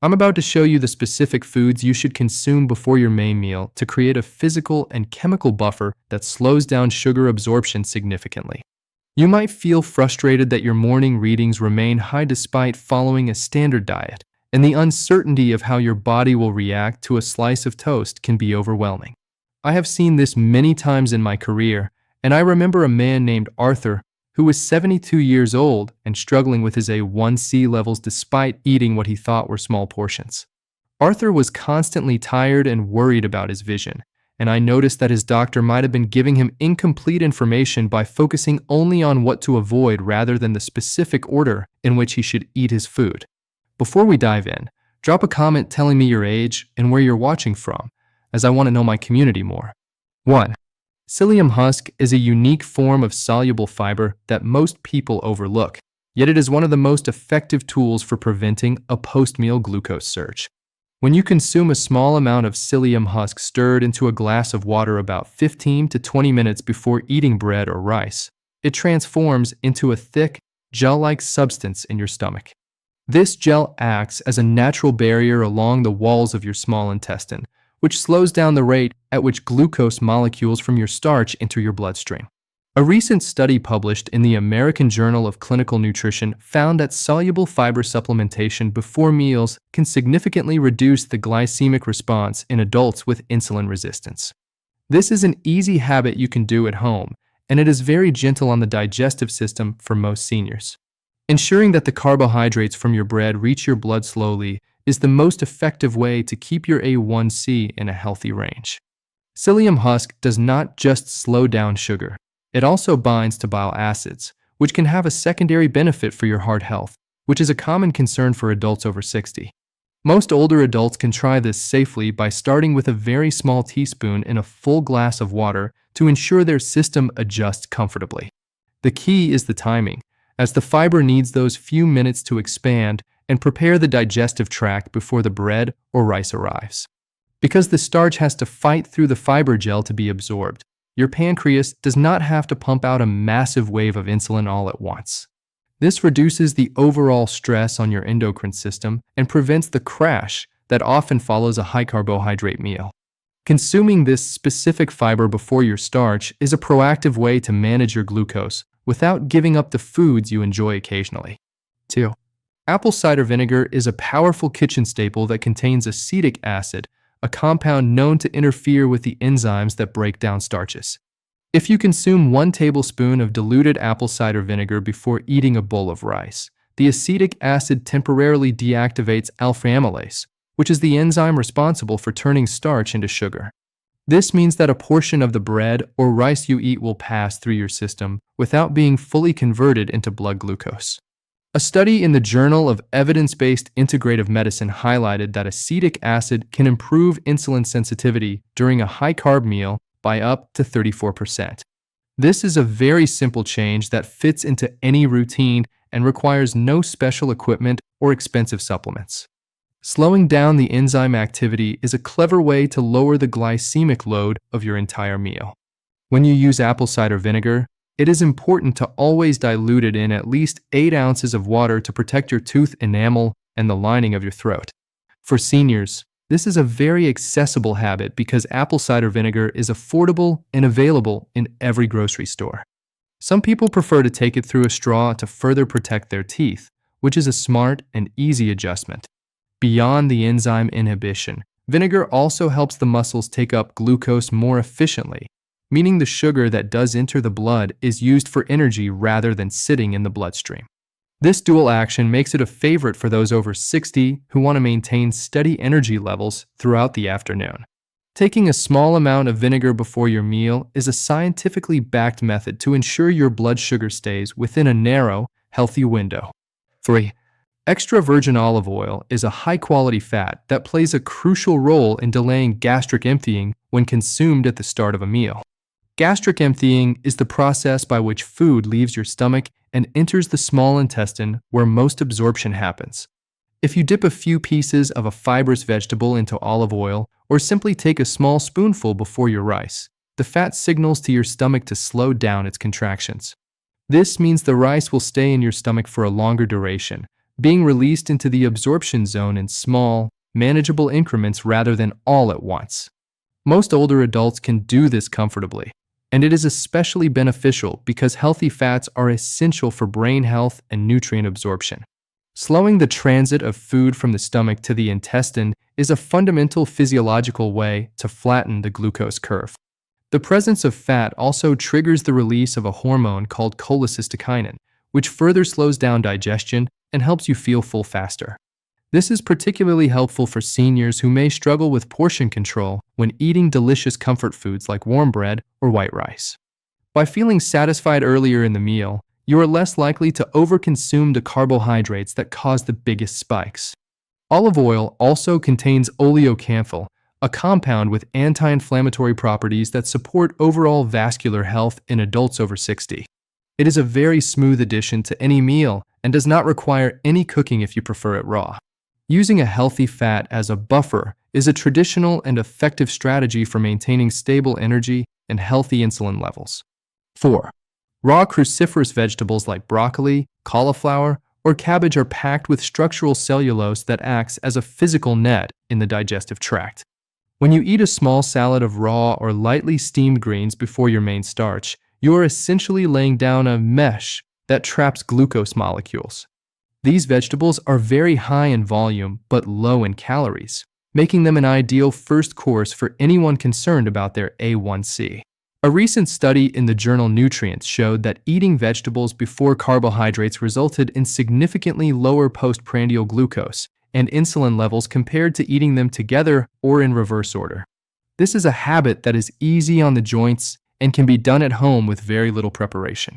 I'm about to show you the specific foods you should consume before your main meal to create a physical and chemical buffer that slows down sugar absorption significantly. You might feel frustrated that your morning readings remain high despite following a standard diet, and the uncertainty of how your body will react to a slice of toast can be overwhelming. I have seen this many times in my career, and I remember a man named Arthur who was 72 years old and struggling with his A1C levels despite eating what he thought were small portions. Arthur was constantly tired and worried about his vision, and I noticed that his doctor might have been giving him incomplete information by focusing only on what to avoid rather than the specific order in which he should eat his food. Before we dive in, drop a comment telling me your age and where you're watching from, as I want to know my community more. 1. Psyllium husk is a unique form of soluble fiber that most people overlook, yet it is one of the most effective tools for preventing a post-meal glucose surge. When you consume a small amount of psyllium husk stirred into a glass of water about 15 to 20 minutes before eating bread or rice, it transforms into a thick, gel-like substance in your stomach. This gel acts as a natural barrier along the walls of your small intestine, which slows down the rate at which glucose molecules from your starch enter your bloodstream. A recent study published in the American Journal of Clinical Nutrition found that soluble fiber supplementation before meals can significantly reduce the glycemic response in adults with insulin resistance. This is an easy habit you can do at home, and it is very gentle on the digestive system for most seniors. Ensuring that the carbohydrates from your bread reach your blood slowly is the most effective way to keep your A1C in a healthy range. Psyllium husk does not just slow down sugar. It also binds to bile acids, which can have a secondary benefit for your heart health, which is a common concern for adults over 60. Most older adults can try this safely by starting with a very small teaspoon in a full glass of water to ensure their system adjusts comfortably. The key is the timing, as the fiber needs those few minutes to expand and prepare the digestive tract before the bread or rice arrives. Because the starch has to fight through the fiber gel to be absorbed, your pancreas does not have to pump out a massive wave of insulin all at once. This reduces the overall stress on your endocrine system and prevents the crash that often follows a high-carbohydrate meal. Consuming this specific fiber before your starch is a proactive way to manage your glucose without giving up the foods you enjoy occasionally. 2. Apple cider vinegar is a powerful kitchen staple that contains acetic acid, a compound known to interfere with the enzymes that break down starches. If you consume 1 tablespoon of diluted apple cider vinegar before eating a bowl of rice, the acetic acid temporarily deactivates alpha-amylase, which is the enzyme responsible for turning starch into sugar. This means that a portion of the bread or rice you eat will pass through your system without being fully converted into blood glucose. A study in the Journal of Evidence-Based Integrative Medicine highlighted that acetic acid can improve insulin sensitivity during a high-carb meal by up to 34%. This is a very simple change that fits into any routine and requires no special equipment or expensive supplements. Slowing down the enzyme activity is a clever way to lower the glycemic load of your entire meal. When you use apple cider vinegar, it is important to always dilute it in at least 8 ounces of water to protect your tooth enamel and the lining of your throat. For seniors, this is a very accessible habit because apple cider vinegar is affordable and available in every grocery store. Some people prefer to take it through a straw to further protect their teeth, which is a smart and easy adjustment. Beyond the enzyme inhibition, vinegar also helps the muscles take up glucose more efficiently, meaning the sugar that does enter the blood is used for energy rather than sitting in the bloodstream. This dual action makes it a favorite for those over 60 who want to maintain steady energy levels throughout the afternoon. Taking a small amount of vinegar before your meal is a scientifically backed method to ensure your blood sugar stays within a narrow, healthy window. 3. Extra virgin olive oil is a high-quality fat that plays a crucial role in delaying gastric emptying when consumed at the start of a meal. Gastric emptying is the process by which food leaves your stomach and enters the small intestine where most absorption happens. If you dip a few pieces of a fibrous vegetable into olive oil or simply take a small spoonful before your rice, the fat signals to your stomach to slow down its contractions. This means the rice will stay in your stomach for a longer duration, being released into the absorption zone in small, manageable increments rather than all at once. Most older adults can do this comfortably, and it is especially beneficial because healthy fats are essential for brain health and nutrient absorption. Slowing the transit of food from the stomach to the intestine is a fundamental physiological way to flatten the glucose curve. The presence of fat also triggers the release of a hormone called cholecystokinin, which further slows down digestion and helps you feel full faster. This is particularly helpful for seniors who may struggle with portion control when eating delicious comfort foods like warm bread or white rice. By feeling satisfied earlier in the meal, you are less likely to overconsume the carbohydrates that cause the biggest spikes. Olive oil also contains oleocanthal, a compound with anti-inflammatory properties that support overall vascular health in adults over 60. It is a very smooth addition to any meal and does not require any cooking if you prefer it raw. Using a healthy fat as a buffer is a traditional and effective strategy for maintaining stable energy and healthy insulin levels. 4. Raw cruciferous vegetables like broccoli, cauliflower, or cabbage are packed with structural cellulose that acts as a physical net in the digestive tract. When you eat a small salad of raw or lightly steamed greens before your main starch, you are essentially laying down a mesh that traps glucose molecules. These vegetables are very high in volume but low in calories, making them an ideal first course for anyone concerned about their A1C. A recent study in the journal Nutrients showed that eating vegetables before carbohydrates resulted in significantly lower postprandial glucose and insulin levels compared to eating them together or in reverse order. This is a habit that is easy on the joints and can be done at home with very little preparation.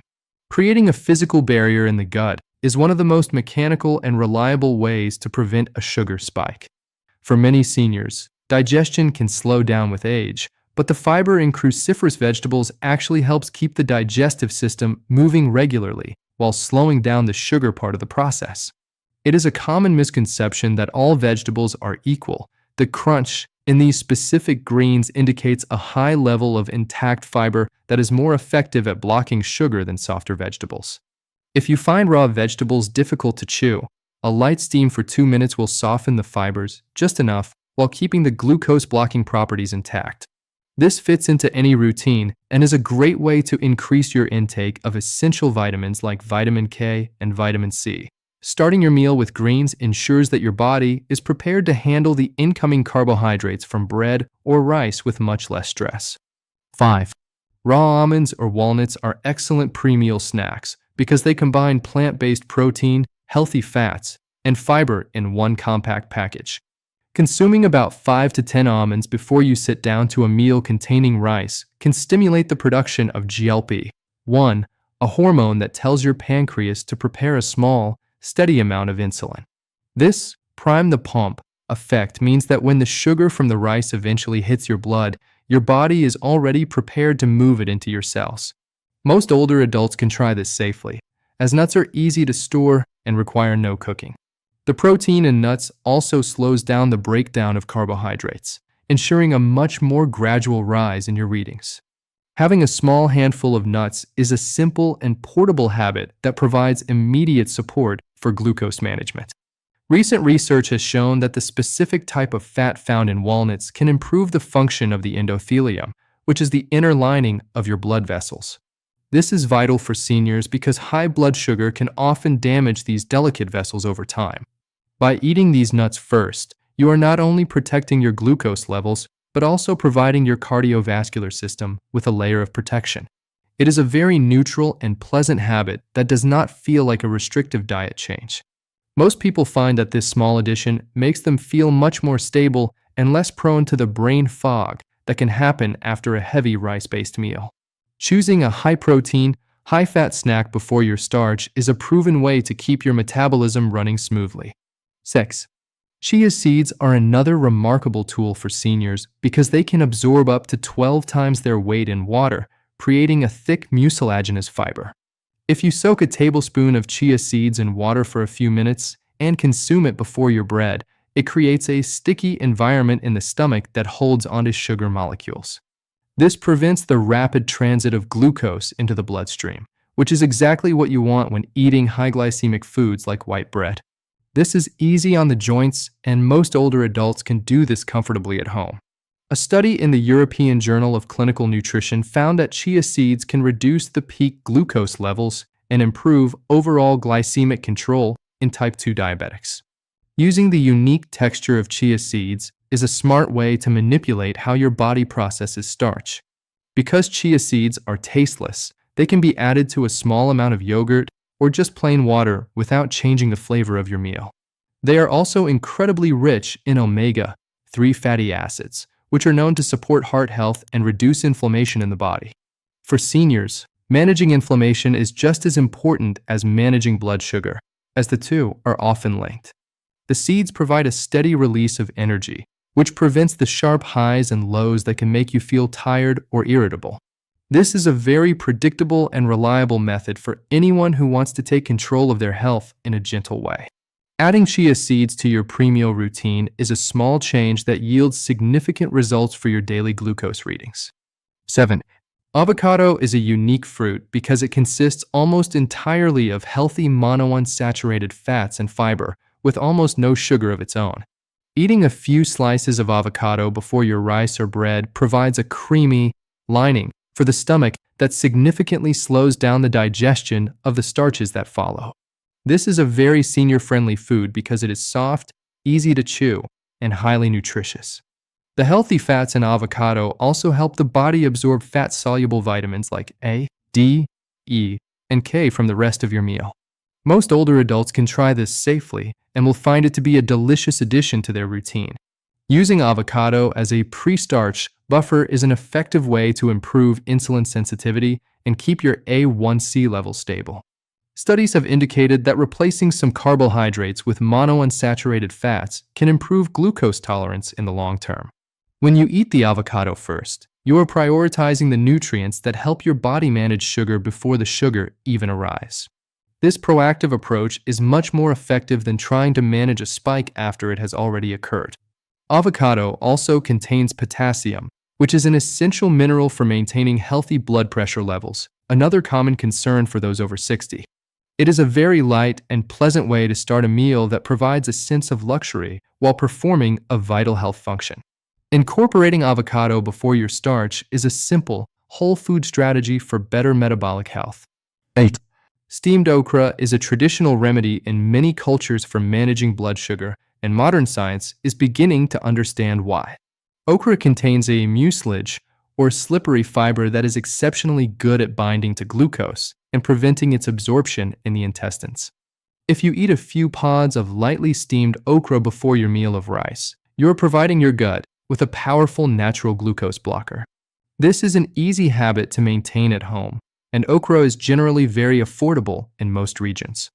Creating a physical barrier in the gut is one of the most mechanical and reliable ways to prevent a sugar spike. For many seniors, digestion can slow down with age, but the fiber in cruciferous vegetables actually helps keep the digestive system moving regularly while slowing down the sugar part of the process. It is a common misconception that all vegetables are equal. The crunch in these specific greens indicates a high level of intact fiber that is more effective at blocking sugar than softer vegetables. If you find raw vegetables difficult to chew, a light steam for 2 minutes will soften the fibers just enough while keeping the glucose-blocking properties intact. This fits into any routine and is a great way to increase your intake of essential vitamins like vitamin K and vitamin C. Starting your meal with greens ensures that your body is prepared to handle the incoming carbohydrates from bread or rice with much less stress. 5. Raw almonds or walnuts are excellent pre-meal snacks because they combine plant-based protein, healthy fats, and fiber in one compact package. Consuming about 5 to 10 almonds before you sit down to a meal containing rice can stimulate the production of GLP-1, a hormone that tells your pancreas to prepare a small, steady amount of insulin. This prime the pump effect means that when the sugar from the rice eventually hits your blood, your body is already prepared to move it into your cells. Most older adults can try this safely, as nuts are easy to store and require no cooking. The protein in nuts also slows down the breakdown of carbohydrates, ensuring a much more gradual rise in your readings. Having a small handful of nuts is a simple and portable habit that provides immediate support for glucose management. Recent research has shown that the specific type of fat found in walnuts can improve the function of the endothelium, which is the inner lining of your blood vessels. This is vital for seniors because high blood sugar can often damage these delicate vessels over time. By eating these nuts first, you are not only protecting your glucose levels, but also providing your cardiovascular system with a layer of protection. It is a very neutral and pleasant habit that does not feel like a restrictive diet change. Most people find that this small addition makes them feel much more stable and less prone to the brain fog that can happen after a heavy rice-based meal. Choosing a high-protein, high-fat snack before your starch is a proven way to keep your metabolism running smoothly. 6. Chia seeds are another remarkable tool for seniors because they can absorb up to 12 times their weight in water, creating a thick mucilaginous fiber. If you soak a tablespoon of chia seeds in water for a few minutes and consume it before your bread, it creates a sticky environment in the stomach that holds onto sugar molecules. This prevents the rapid transit of glucose into the bloodstream, which is exactly what you want when eating high glycemic foods like white bread. This is easy on the joints, and most older adults can do this comfortably at home. A study in the European Journal of Clinical Nutrition found that chia seeds can reduce the peak glucose levels and improve overall glycemic control in type 2 diabetics. Using the unique texture of chia seeds is a smart way to manipulate how your body processes starch. Because chia seeds are tasteless, they can be added to a small amount of yogurt or just plain water without changing the flavor of your meal. They are also incredibly rich in omega-3 fatty acids, which are known to support heart health and reduce inflammation in the body. For seniors, managing inflammation is just as important as managing blood sugar, as the two are often linked. The seeds provide a steady release of energy, which prevents the sharp highs and lows that can make you feel tired or irritable. This is a very predictable and reliable method for anyone who wants to take control of their health in a gentle way. Adding chia seeds to your pre-meal routine is a small change that yields significant results for your daily glucose readings. 7. Avocado is a unique fruit because it consists almost entirely of healthy monounsaturated fats and fiber, with almost no sugar of its own. Eating a few slices of avocado before your rice or bread provides a creamy lining for the stomach that significantly slows down the digestion of the starches that follow. This is a very senior-friendly food because it is soft, easy to chew, and highly nutritious. The healthy fats in avocado also help the body absorb fat-soluble vitamins like A, D, E, and K from the rest of your meal. Most older adults can try this safely and will find it to be a delicious addition to their routine. Using avocado as a pre-starch buffer is an effective way to improve insulin sensitivity and keep your A1C levels stable. Studies have indicated that replacing some carbohydrates with monounsaturated fats can improve glucose tolerance in the long term. When you eat the avocado first, you are prioritizing the nutrients that help your body manage sugar before the sugar even arrives. This proactive approach is much more effective than trying to manage a spike after it has already occurred. Avocado also contains potassium, which is an essential mineral for maintaining healthy blood pressure levels, another common concern for those over 60. It is a very light and pleasant way to start a meal that provides a sense of luxury while performing a vital health function. Incorporating avocado before your starch is a simple, whole food strategy for better metabolic health. 8. Steamed okra is a traditional remedy in many cultures for managing blood sugar, and modern science is beginning to understand why. Okra contains a mucilage, or slippery fiber that is exceptionally good at binding to glucose and preventing its absorption in the intestines. If you eat a few pods of lightly steamed okra before your meal of rice, you are providing your gut with a powerful natural glucose blocker. This is an easy habit to maintain at home, and okra is generally very affordable in most regions.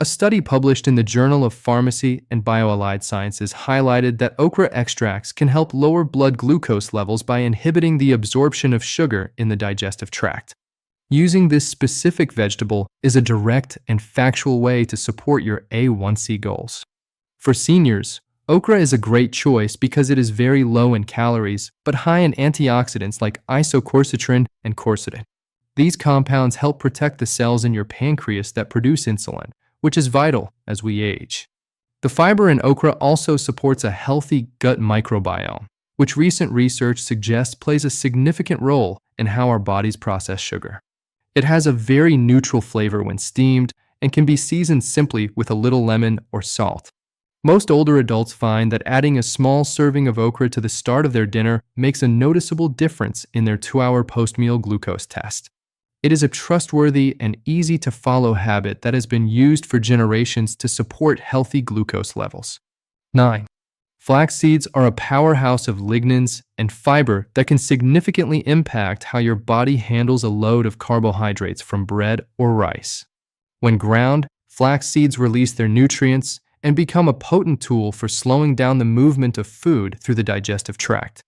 A study published in the Journal of Pharmacy and Bioallied Sciences highlighted that okra extracts can help lower blood glucose levels by inhibiting the absorption of sugar in the digestive tract. Using this specific vegetable is a direct and factual way to support your A1C goals. For seniors, okra is a great choice because it is very low in calories but high in antioxidants like isoquercetin and quercetin. These compounds help protect the cells in your pancreas that produce insulin, which is vital as we age. The fiber in okra also supports a healthy gut microbiome, which recent research suggests plays a significant role in how our bodies process sugar. It has a very neutral flavor when steamed and can be seasoned simply with a little lemon or salt. Most older adults find that adding a small serving of okra to the start of their dinner makes a noticeable difference in their 2-hour post-meal glucose test. It is a trustworthy and easy-to-follow habit that has been used for generations to support healthy glucose levels. 9. Flax seeds are a powerhouse of lignans and fiber that can significantly impact how your body handles a load of carbohydrates from bread or rice. When ground, flax seeds release their nutrients and become a potent tool for slowing down the movement of food through the digestive tract.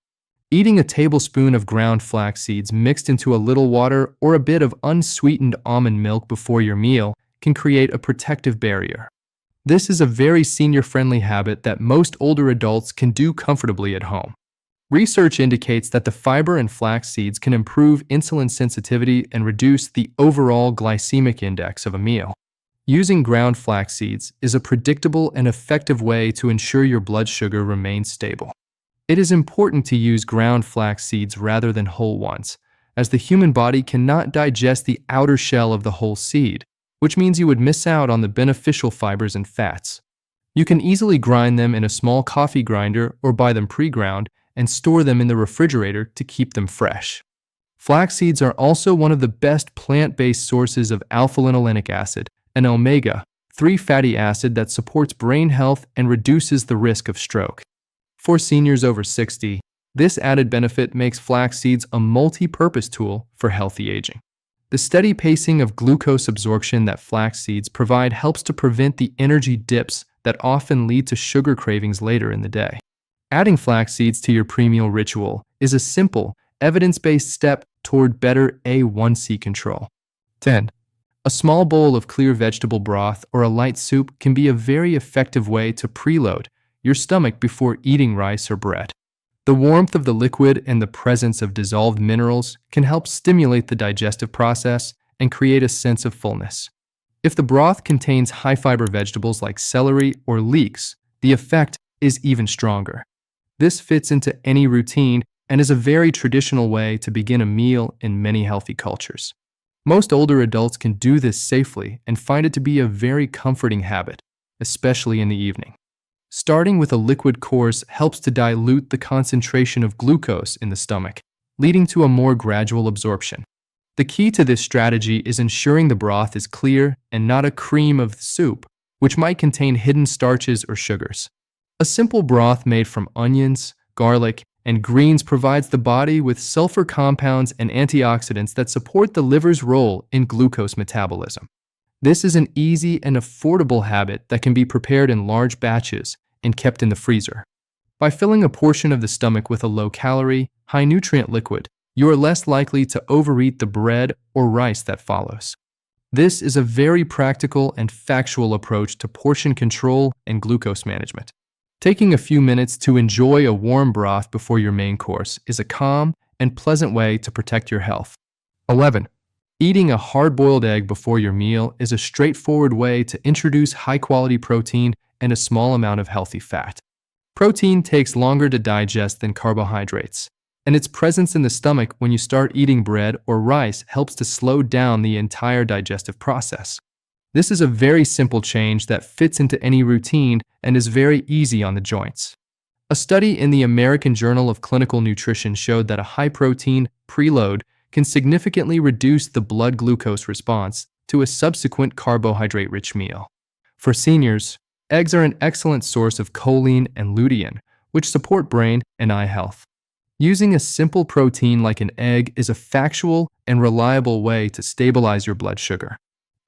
Eating a tablespoon of ground flax seeds mixed into a little water or a bit of unsweetened almond milk before your meal can create a protective barrier. This is a very senior-friendly habit that most older adults can do comfortably at home. Research indicates that the fiber in flax seeds can improve insulin sensitivity and reduce the overall glycemic index of a meal. Using ground flax seeds is a predictable and effective way to ensure your blood sugar remains stable. It is important to use ground flax seeds rather than whole ones, as the human body cannot digest the outer shell of the whole seed, which means you would miss out on the beneficial fibers and fats. You can easily grind them in a small coffee grinder or buy them pre-ground and store them in the refrigerator to keep them fresh. Flax seeds are also one of the best plant-based sources of alpha-linolenic acid, an omega-3 fatty acid that supports brain health and reduces the risk of stroke. For seniors over 60, this added benefit makes flax seeds a multi-purpose tool for healthy aging. The steady pacing of glucose absorption that flax seeds provide helps to prevent the energy dips that often lead to sugar cravings later in the day. Adding flax seeds to your pre-meal ritual is a simple, evidence-based step toward better A1C control. 10. A small bowl of clear vegetable broth or a light soup can be a very effective way to preload your stomach before eating rice or bread. The warmth of the liquid and the presence of dissolved minerals can help stimulate the digestive process and create a sense of fullness. If the broth contains high-fiber vegetables like celery or leeks, the effect is even stronger. This fits into any routine and is a very traditional way to begin a meal in many healthy cultures. Most older adults can do this safely and find it to be a very comforting habit, especially in the evening. Starting with a liquid course helps to dilute the concentration of glucose in the stomach, leading to a more gradual absorption. The key to this strategy is ensuring the broth is clear and not a cream of soup, which might contain hidden starches or sugars. A simple broth made from onions, garlic, and greens provides the body with sulfur compounds and antioxidants that support the liver's role in glucose metabolism. This is an easy and affordable habit that can be prepared in large batches and kept in the freezer. By filling a portion of the stomach with a low-calorie, high-nutrient liquid, you are less likely to overeat the bread or rice that follows. This is a very practical and factual approach to portion control and glucose management. Taking a few minutes to enjoy a warm broth before your main course is a calm and pleasant way to protect your health. 11. Eating a hard-boiled egg before your meal is a straightforward way to introduce high-quality protein and a small amount of healthy fat. Protein takes longer to digest than carbohydrates, and its presence in the stomach when you start eating bread or rice helps to slow down the entire digestive process. This is a very simple change that fits into any routine and is very easy on the joints. A study in the American Journal of Clinical Nutrition showed that a high-protein preload can significantly reduce the blood glucose response to a subsequent carbohydrate-rich meal. For seniors, eggs are an excellent source of choline and lutein, which support brain and eye health. Using a simple protein like an egg is a factual and reliable way to stabilize your blood sugar.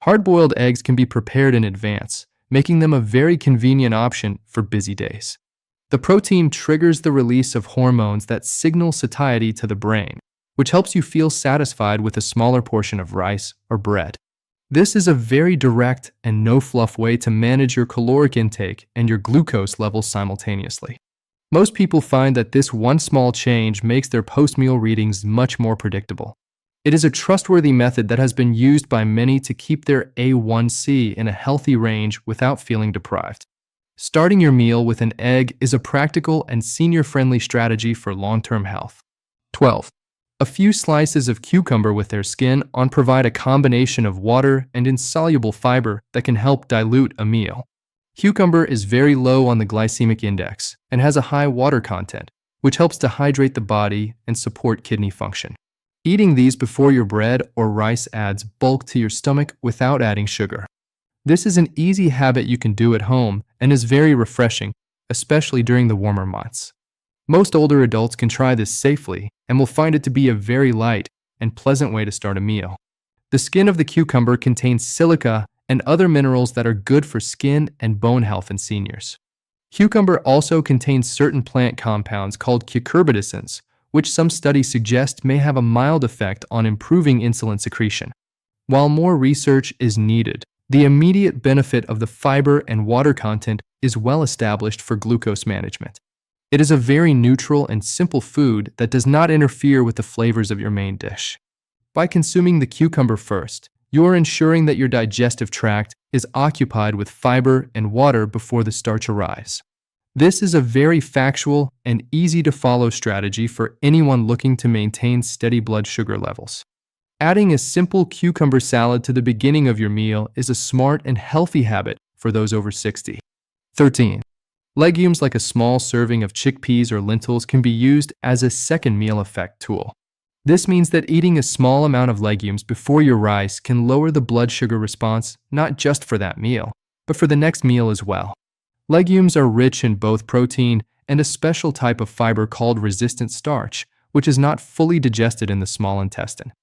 Hard-boiled eggs can be prepared in advance, making them a very convenient option for busy days. The protein triggers the release of hormones that signal satiety to the brain, which helps you feel satisfied with a smaller portion of rice or bread. This is a very direct and no-fluff way to manage your caloric intake and your glucose levels simultaneously. Most people find that this one small change makes their post-meal readings much more predictable. It is a trustworthy method that has been used by many to keep their A1C in a healthy range without feeling deprived. Starting your meal with an egg is a practical and senior-friendly strategy for long-term health. 12. A few slices of cucumber with their skin on provide a combination of water and insoluble fiber that can help dilute a meal. Cucumber is very low on the glycemic index and has a high water content, which helps to hydrate the body and support kidney function. Eating these before your bread or rice adds bulk to your stomach without adding sugar. This is an easy habit you can do at home and is very refreshing, especially during the warmer months. Most older adults can try this safely and will find it to be a very light and pleasant way to start a meal. The skin of the cucumber contains silica and other minerals that are good for skin and bone health in seniors. Cucumber also contains certain plant compounds called cucurbitacins, which some studies suggest may have a mild effect on improving insulin secretion. While more research is needed, the immediate benefit of the fiber and water content is well established for glucose management. It is a very neutral and simple food that does not interfere with the flavors of your main dish. By consuming the cucumber first, you're ensuring that your digestive tract is occupied with fiber and water before the starch arrives. This is a very factual and easy to follow strategy for anyone looking to maintain steady blood sugar levels. Adding a simple cucumber salad to the beginning of your meal is a smart and healthy habit for those over 60. 13. Legumes like a small serving of chickpeas or lentils can be used as a second meal effect tool. This means that eating a small amount of legumes before your rice can lower the blood sugar response not just for that meal, but for the next meal as well. Legumes are rich in both protein and a special type of fiber called resistant starch, which is not fully digested in the small intestine.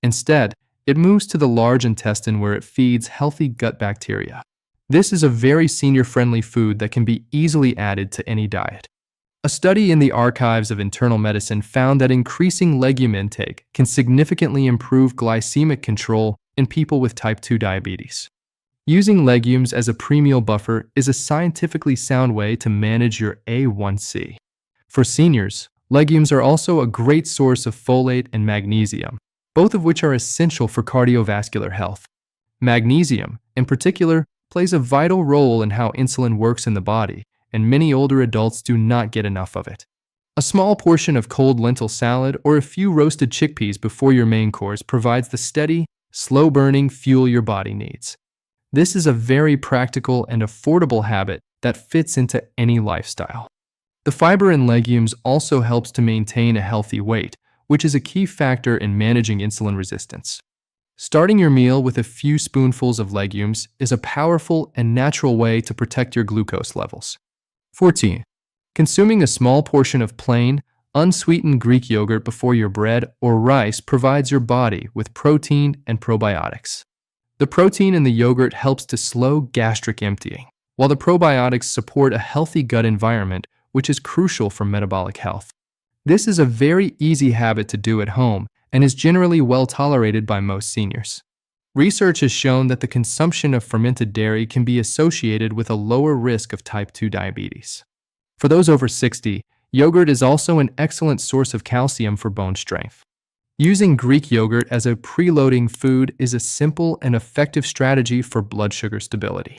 Instead, it moves to the large intestine where it feeds healthy gut bacteria. This is a very senior-friendly food that can be easily added to any diet. A study in the Archives of Internal Medicine found that increasing legume intake can significantly improve glycemic control in people with type 2 diabetes. Using legumes as a pre-meal buffer is a scientifically sound way to manage your A1C. For seniors, legumes are also a great source of folate and magnesium, both of which are essential for cardiovascular health. Magnesium, in particular, plays a vital role in how insulin works in the body, and many older adults do not get enough of it. A small portion of cold lentil salad or a few roasted chickpeas before your main course provides the steady, slow-burning fuel your body needs. This is a very practical and affordable habit that fits into any lifestyle. The fiber in legumes also helps to maintain a healthy weight, which is a key factor in managing insulin resistance. Starting your meal with a few spoonfuls of legumes is a powerful and natural way to protect your glucose levels. 14. Consuming a small portion of plain, unsweetened Greek yogurt before your bread or rice provides your body with protein and probiotics. The protein in the yogurt helps to slow gastric emptying, while the probiotics support a healthy gut environment, which is crucial for metabolic health. This is a very easy habit to do at home and is generally well tolerated by most seniors. Research has shown that the consumption of fermented dairy can be associated with a lower risk of type 2 diabetes. For those over 60, yogurt is also an excellent source of calcium for bone strength. Using Greek yogurt as a preloading food is a simple and effective strategy for blood sugar stability.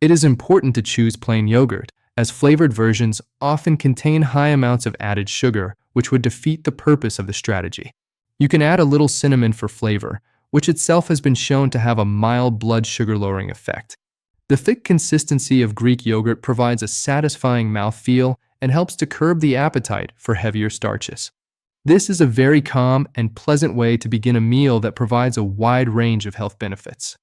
It is important to choose plain yogurt, as flavored versions often contain high amounts of added sugar, which would defeat the purpose of the strategy. You can add a little cinnamon for flavor, which itself has been shown to have a mild blood sugar lowering effect. The thick consistency of Greek yogurt provides a satisfying mouthfeel and helps to curb the appetite for heavier starches. This is a very calm and pleasant way to begin a meal that provides a wide range of health benefits.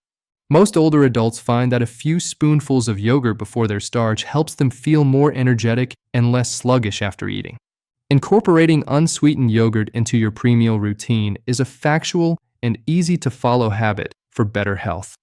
Most older adults find that a few spoonfuls of yogurt before their starch helps them feel more energetic and less sluggish after eating. Incorporating unsweetened yogurt into your pre-meal routine is a factual and easy-to-follow habit for better health.